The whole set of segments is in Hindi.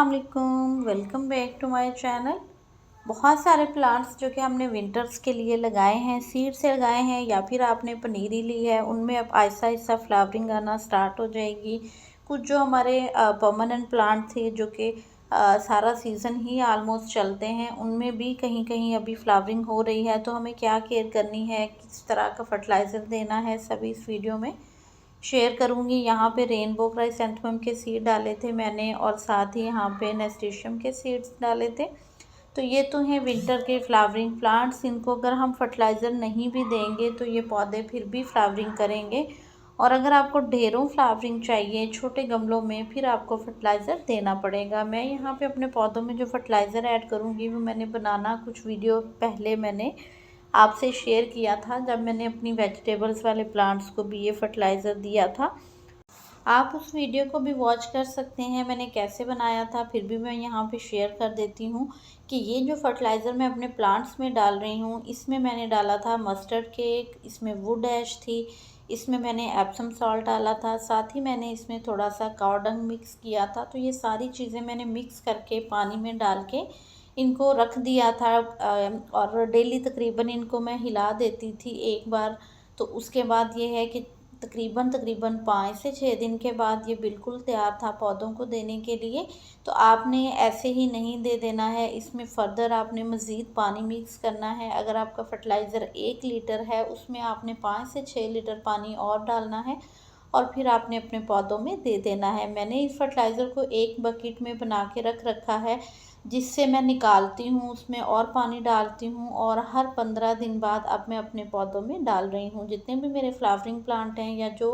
अस्सलाम वालेकुम, welcome back to my channel. बहुत सारे प्लांट्स जो कि हमने विंटर्स के लिए लगाए हैं, सीड से लगाए हैं या फिर आपने पनीरी ली है, उनमें अब आहिस्ता आहिस्ता फ्लावरिंग आना स्टार्ट हो जाएगी। कुछ जो हमारे परमानेंट प्लांट थे जो कि सारा सीज़न ही आलमोस्ट चलते हैं, उनमें भी कहीं कहीं अभी फ्लावरिंग हो रही है। तो हमें क्या केयर करनी है, किस तरह का फर्टिलाइज़र देना है, सभी इस वीडियो में शेयर करूँगी। यहाँ पे रेनबो क्राइसेंथेमम के सीड डाले थे मैंने और साथ ही यहाँ पे नेस्टेशियम के सीड्स डाले थे। तो ये तो हैं विंटर के फ्लावरिंग प्लांट्स। इनको अगर हम फर्टिलाइज़र नहीं भी देंगे तो ये पौधे फिर भी फ्लावरिंग करेंगे। और अगर आपको ढेरों फ्लावरिंग चाहिए छोटे गमलों में, फिर आपको फर्टिलाइज़र देना पड़ेगा। मैं यहाँ पे अपने पौधों में जो फर्टिलाइज़र ऐड करूँगी वो मैंने बनाना कुछ वीडियो पहले मैंने आपसे शेयर किया था, जब मैंने अपनी वेजिटेबल्स वाले प्लांट्स को भी ये फर्टिलाइज़र दिया था। आप उस वीडियो को भी वॉच कर सकते हैं, मैंने कैसे बनाया था। फिर भी मैं यहाँ पे शेयर कर देती हूँ कि ये जो फर्टिलाइज़र मैं अपने प्लांट्स में डाल रही हूँ, इसमें मैंने डाला था मस्टर्ड केक, इसमें वुड ऐश थी, इसमें मैंने एप्सम सॉल्ट डाला था, साथ ही मैंने इसमें थोड़ा सा काऊ डंग मिक्स किया था। तो ये सारी चीज़ें मैंने मिक्स करके पानी में डाल के इनको रख दिया था और डेली तकरीबन इनको मैं हिला देती थी एक बार। तो उसके बाद ये है कि तकरीबन 5 से 6 दिन के बाद ये बिल्कुल तैयार था पौधों को देने के लिए। तो आपने ऐसे ही नहीं दे देना है, इसमें फ़र्दर आपने मज़ीद पानी मिक्स करना है। अगर आपका फर्टिलाइज़र 1 लीटर है, उसमें आपने 5 से 6 लीटर पानी और डालना है और फिर आपने अपने पौधों में दे देना है। मैंने इस फर्टिलाइज़र को एक बकेट में बना के रख रखा है, जिससे मैं निकालती हूँ, उसमें और पानी डालती हूँ और हर 15 दिन बाद अब मैं अपने पौधों में डाल रही हूँ। जितने भी मेरे फ्लावरिंग प्लांट हैं या जो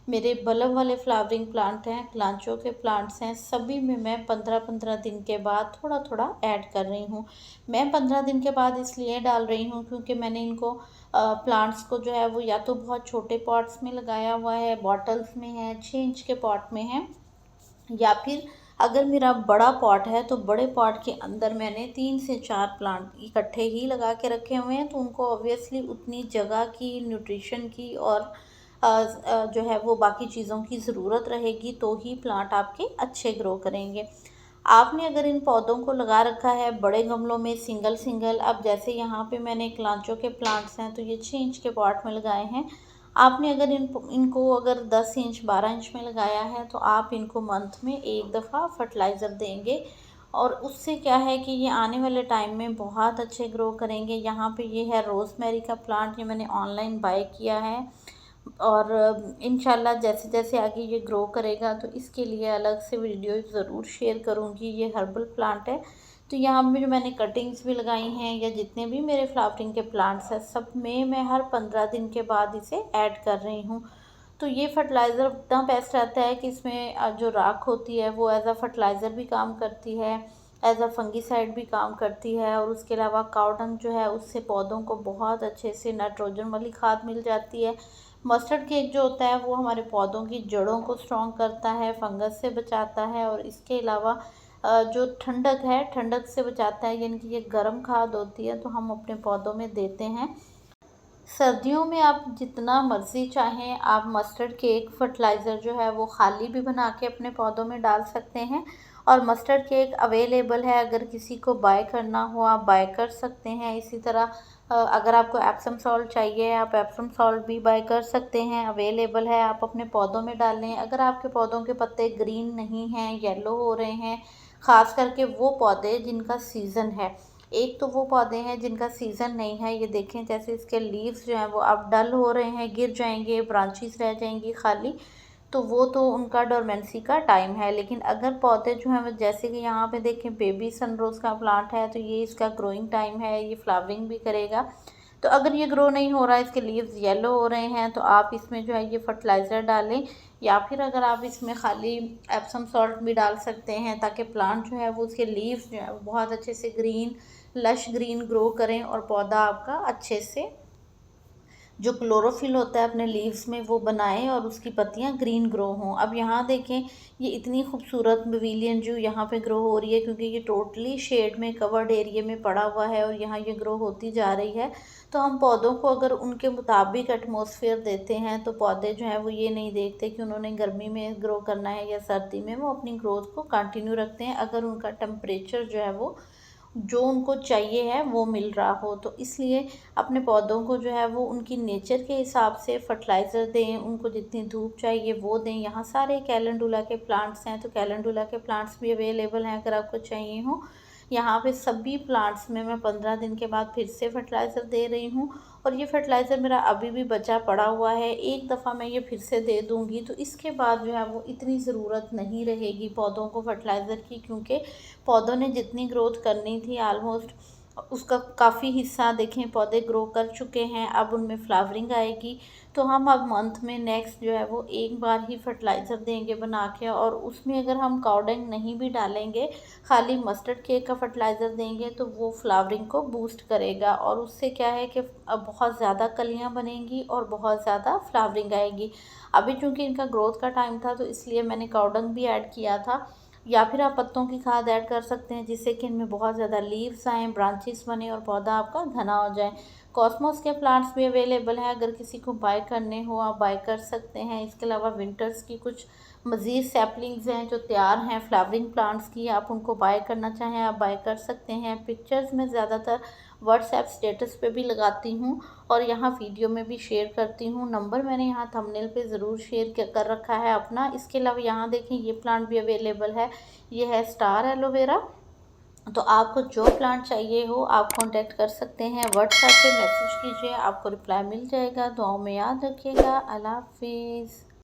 मेरे बल्ब वाले फ्लावरिंग प्लांट हैं, क्लांचो के प्लांट्स हैं, सभी में मैं 15-15 दिन के बाद थोड़ा थोड़ा ऐड कर रही हूँ। मैं 15 दिन के बाद इसलिए डाल रही हूँ क्योंकि मैंने इनको प्लांट्स को जो है वो या तो बहुत छोटे पॉट्स में लगाया हुआ है, बॉटल्स में है, 6 इंच के पॉट में है, या फिर अगर मेरा बड़ा पॉट है तो बड़े पॉट के अंदर मैंने 3 से 4 प्लांट इकट्ठे ही लगा के रखे हुए हैं। तो उनको ऑब्वियसली उतनी जगह की, न्यूट्रिशन की और जो है वो बाकी चीज़ों की ज़रूरत रहेगी, तो ही प्लांट आपके अच्छे ग्रो करेंगे। आपने अगर इन पौधों को लगा रखा है बड़े गमलों में सिंगल सिंगल, अब जैसे यहाँ पे मैंने क्लांचो के प्लांट्स हैं तो ये 6 इंच के पॉट में लगाए हैं। आपने अगर इनको अगर 10 इंच 12 इंच में लगाया है तो आप इनको मंथ में एक दफ़ा फर्टिलाइज़र देंगे और उससे क्या है कि ये आने वाले टाइम में बहुत अच्छे ग्रो करेंगे। यहाँ पे ये है रोज़मेरी का प्लांट, ये मैंने ऑनलाइन बाय किया है और इंशाल्लाह जैसे जैसे आगे ये ग्रो करेगा तो इसके लिए अलग से वीडियो ज़रूर शेयर करूँगी। ये हर्बल प्लांट है। तो यहाँ में जो मैंने कटिंग्स भी लगाई हैं या जितने भी मेरे फ्लावरिंग के प्लांट्स हैं, सब में मैं हर 15 दिन के बाद इसे ऐड कर रही हूँ। तो ये फर्टिलाइज़र इतना बेस्ट रहता है कि इसमें जो राख होती है वो एज़ अ फर्टिलाइज़र भी काम करती है, एज़ अ फंगीसाइड भी काम करती है और उसके अलावा काऊ डंग जो है उससे पौधों को बहुत अच्छे से नाइट्रोजन वाली खाद मिल जाती है। मस्टर्ड केक जो होता है वो हमारे पौधों की जड़ों को स्ट्रॉन्ग करता है, फंगस से बचाता है और इसके अलावा जो ठंडक है, ठंडक से बचाता है, यानी कि ये गर्म खाद होती है तो हम अपने पौधों में देते हैं। सर्दियों में आप जितना मर्ज़ी चाहें आप मस्टर्ड केक फर्टिलाइज़र जो है वो खाली भी बना के अपने पौधों में डाल सकते हैं और मस्टर्ड केक अवेलेबल है, अगर किसी को बाय करना हो आप बाय कर सकते हैं। इसी तरह अगर आपको एप्सम सॉल्ट चाहिए आप एप्सम सॉल्ट भी बाय कर सकते हैं, अवेलेबल है, आप अपने पौधों में डालें। अगर आपके पौधों के पत्ते ग्रीन नहीं हैं, येलो हो रहे हैं, ख़ास करके वो पौधे जिनका सीज़न है, एक तो वो पौधे हैं जिनका सीज़न नहीं है, ये देखें जैसे इसके लीव्स जो हैं वो अब डल हो रहे हैं, गिर जाएंगे, ब्रांचेस रह जाएंगी खाली, तो वो तो उनका डोरमेंसी का टाइम है। लेकिन अगर पौधे जो हैं वो जैसे कि यहाँ पे देखें बेबी सनरोज़ का प्लांट है तो ये इसका ग्रोइंग टाइम है, ये फ्लावरिंग भी करेगा। तो अगर ये ग्रो नहीं हो रहा है, इसके लीव्स येलो हो रहे हैं, तो आप इसमें जो है ये फर्टिलाइज़र डालें या फिर अगर आप इसमें खाली एप्सम सॉल्ट भी डाल सकते हैं ताकि प्लांट जो है वो उसके लीव्स जो है वो बहुत अच्छे से ग्रीन लश ग्रीन ग्रो करें और पौधा आपका अच्छे से जो क्लोरोफिल होता है अपने लीव्स में वो बनाएं और उसकी पत्तियां ग्रीन ग्रो हों। अब यहाँ देखें ये इतनी खूबसूरत पवेलियन जो यहाँ पे ग्रो हो रही है क्योंकि ये टोटली शेड में कवर्ड एरिया में पड़ा हुआ है और यहाँ ये ग्रो होती जा रही है। तो हम पौधों को अगर उनके मुताबिक एटमॉस्फेयर देते हैं तो पौधे जो है वो ये नहीं देखते कि उन्होंने गर्मी में ग्रो करना है या सर्दी में, वो अपनी ग्रोथ को कंटिन्यू रखते हैं अगर उनका टेम्परेचर जो है वो जो उनको चाहिए है वो मिल रहा हो। तो इसलिए अपने पौधों को जो है वो उनकी नेचर के हिसाब से फर्टिलाइज़र दें, उनको जितनी धूप चाहिए वो दें। यहाँ सारे कैलेंडुला के प्लांट्स हैं, तो कैलेंडुला के प्लांट्स भी अवेलेबल हैं अगर आपको चाहिए हो। यहाँ पे सभी प्लांट्स में मैं 15 दिन के बाद फिर से फर्टिलाइज़र दे रही हूँ, और ये फर्टिलाइज़र मेरा अभी भी बचा पड़ा हुआ है। एक दफ़ा मैं ये फिर से दे दूँगी तो इसके बाद जो है वो इतनी ज़रूरत नहीं रहेगी पौधों को फर्टिलाइज़र की, क्योंकि पौधों ने जितनी ग्रोथ करनी थी ऑलमोस्ट उसका काफ़ी हिस्सा देखें पौधे ग्रो कर चुके हैं। अब उनमें फ्लावरिंग आएगी, तो हम अब मंथ में नेक्स्ट जो है वो एक बार ही फर्टिलाइज़र देंगे बना के, और उसमें अगर हम काऊ डंग नहीं भी डालेंगे, खाली मस्टर्ड केक का फर्टिलाइज़र देंगे तो वो फ्लावरिंग को बूस्ट करेगा, और उससे क्या है कि अब बहुत ज़्यादा कलियाँ बनेंगी और बहुत ज़्यादा फ्लावरिंग आएगी। अभी चूँकि इनका ग्रोथ का टाइम था तो इसलिए मैंने काऊ डंग भी ऐड किया था, या फिर आप पत्तों की खाद ऐड कर सकते हैं जिससे कि इनमें बहुत ज़्यादा लीव्स आएँ, ब्रांचेस बने और पौधा आपका घना हो जाए। कॉस्मोस के प्लांट्स भी अवेलेबल हैं, अगर किसी को बाय करने हो आप बाय कर सकते हैं। इसके अलावा विंटर्स की कुछ मज़ीद सैपलिंग्स हैं जो तैयार हैं फ्लावरिंग प्लांट्स की, आप उनको बाय करना चाहें आप बाय कर सकते हैं। पिक्चर्स में ज़्यादातर व्हाट्सएप स्टेटस पे भी लगाती हूँ और यहाँ वीडियो में भी शेयर करती हूँ। नंबर मैंने यहाँ थंबनेल पे ज़रूर शेयर कर रखा है अपना। इसके अलावा यहाँ देखें ये प्लांट भी अवेलेबल है, ये है स्टार एलोवेरा। तो आपको जो प्लांट चाहिए हो आप कांटेक्ट कर सकते हैं, व्हाट्सएप पे मैसेज कीजिए, आपको रिप्लाई मिल जाएगा। दुआओं में याद रखिएगा। अल्लाह हाफिज़।